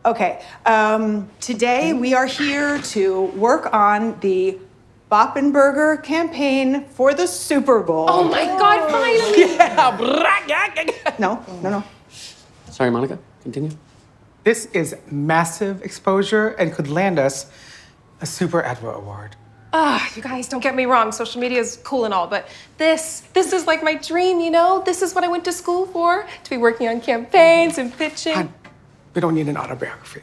Okay, today we are here to work on the Boppenberger campaign for the Super Bowl. Oh my God, finally! Yeah. No. Sorry, Monica, continue. This is massive exposure and could land us a Super Admiral Award. You guys, don't get me wrong, social media is cool and all, but this is like my dream, you know? This is what I went to school for, to be working on campaigns and pitching. Hon, we don't need an autobiography.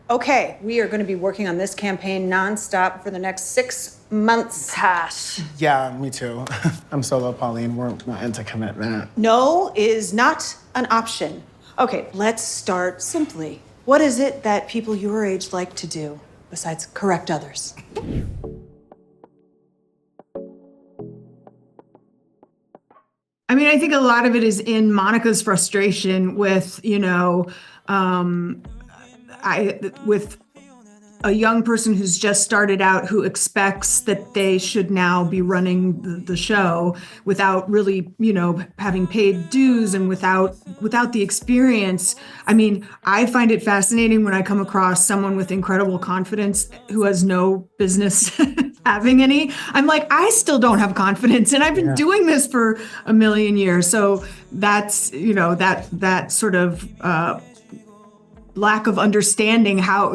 Okay, we are going to be working on this campaign nonstop for the next 6 months. Pass. Yeah, me too. I'm solo Pauline. We're not into commitment. No is not an option. Okay, let's start simply. What is it that people your age like to do besides correct others? I mean, I think a lot of it is in Monica's frustration with, with a young person who's just started out who expects that they should now be running the show without really, having paid dues and without the experience. I mean, I find it fascinating when I come across someone with incredible confidence who has no business having any. I'm like, I still don't have confidence, and I've been doing this for a million years. So that's, that sort of lack of understanding how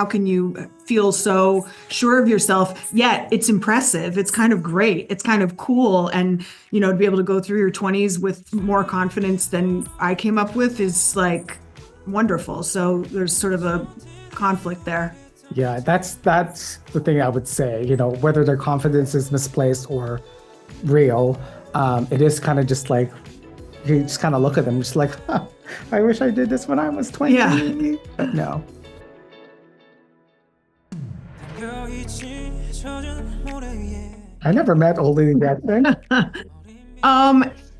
can you feel so sure of yourself, yet it's impressive. It's kind of great. It's kind of cool. And, to be able to go through your 20s with more confidence than I came up with is like wonderful. So there's sort of a conflict there. Yeah, that's the thing I would say, whether their confidence is misplaced or real, it is kind of just like, you just kind of look at them just like, huh, I wish I did this when I was 20. Yeah. But no. I never met Old Lady Jackson.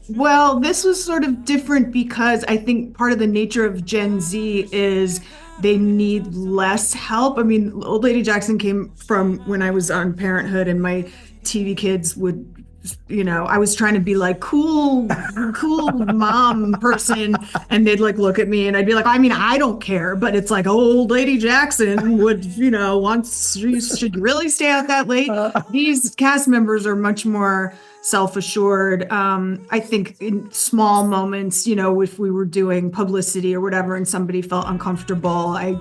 Well, this was sort of different because I think part of the nature of Gen Z is they need less help. I mean, Old Lady Jackson came from when I was on Parenthood, and my TV kids would, I was trying to be like cool mom person, and they'd like look at me and I'd be like, I mean, I don't care, but it's like Old Lady Jackson would, once you should really stay out that late. These cast members are much more self-assured. I think in small moments, if we were doing publicity or whatever and somebody felt uncomfortable, I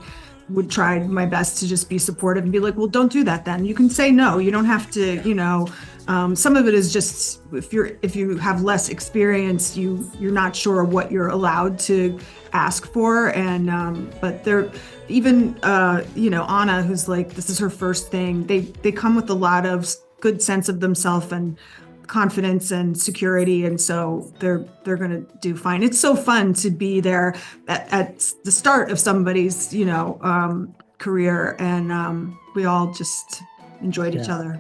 would try my best to just be supportive and be like, well, don't do that then. You can say no. You don't have to, some of it is just if you have less experience, you're not sure what you're allowed to ask for. And but they're even Anna, who's like, this is her first thing. They come with a lot of good sense of themselves and confidence and security, and so they're gonna do fine. It's so fun to be there at the start of somebody's career, and we all just enjoyed each other.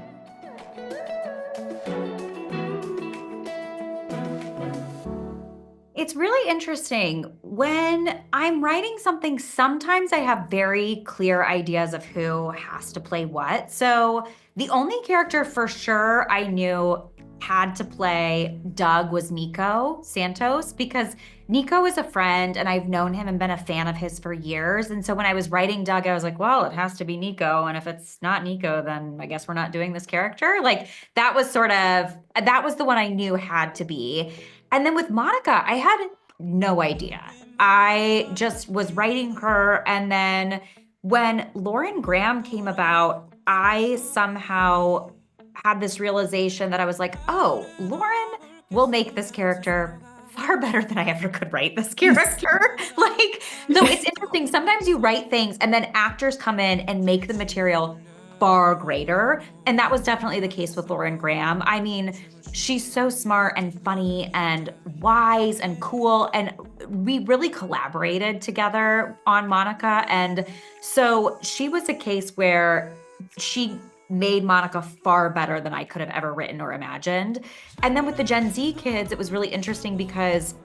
It's really interesting. When I'm writing something, sometimes I have very clear ideas of who has to play what. So the only character for sure I knew had to play Doug was Nico Santos, because Nico is a friend and I've known him and been a fan of his for years. And so when I was writing Doug, I was like, well, it has to be Nico. And if it's not Nico, then I guess we're not doing this character. Like that was the one I knew had to be. And then with Monica, I had no idea. I just was writing her. And then when Lauren Graham came about, I somehow had this realization that I was like, oh, Lauren will make this character far better than I ever could write this character. So it's interesting. Sometimes you write things and then actors come in and make the material far greater. And that was definitely the case with Lauren Graham. I mean, she's so smart and funny and wise and cool. And we really collaborated together on Monica. And so she was a case where she made Monica far better than I could have ever written or imagined. And then with the Gen Z kids, it was really interesting because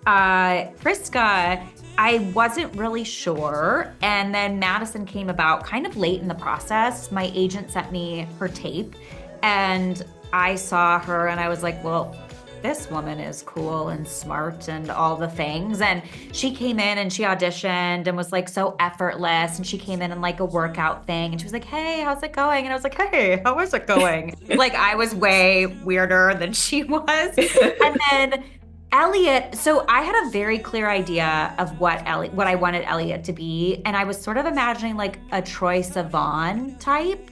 Friska, I wasn't really sure. And then Madison came about kind of late in the process. My agent sent me her tape and I saw her and I was like, well, this woman is cool and smart and all the things. And she came in and she auditioned and was like so effortless. And she came in like a workout thing and she was like, hey, how's it going? And I was like, hey, how is it going? Like I was way weirder than she was. And then Elliot, so I had a very clear idea of what I wanted Elliot to be. And I was sort of imagining like a Troye Sivan type.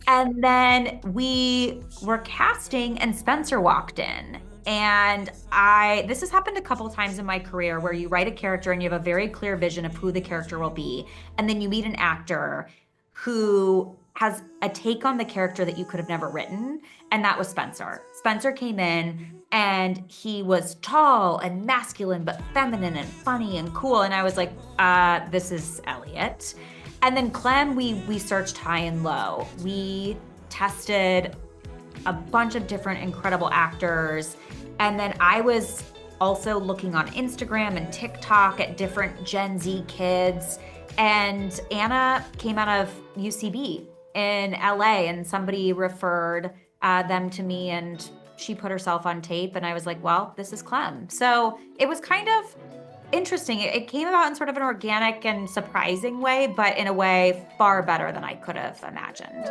And then we were casting and Spencer walked in. And this has happened a couple times in my career where you write a character and you have a very clear vision of who the character will be. And then you meet an actor who has a take on the character that you could have never written. And that was Spencer. Spencer came in and he was tall and masculine, but feminine and funny and cool. And I was like, this is Elliot. And then Clem, we searched high and low. We tested a bunch of different incredible actors. And then I was also looking on Instagram and TikTok at different Gen Z kids. And Anna came out of UCB in LA and somebody referred them to me and she put herself on tape. And I was like, well, this is Clem. So it was kind of interesting. It came about in sort of an organic and surprising way, but in a way far better than I could have imagined.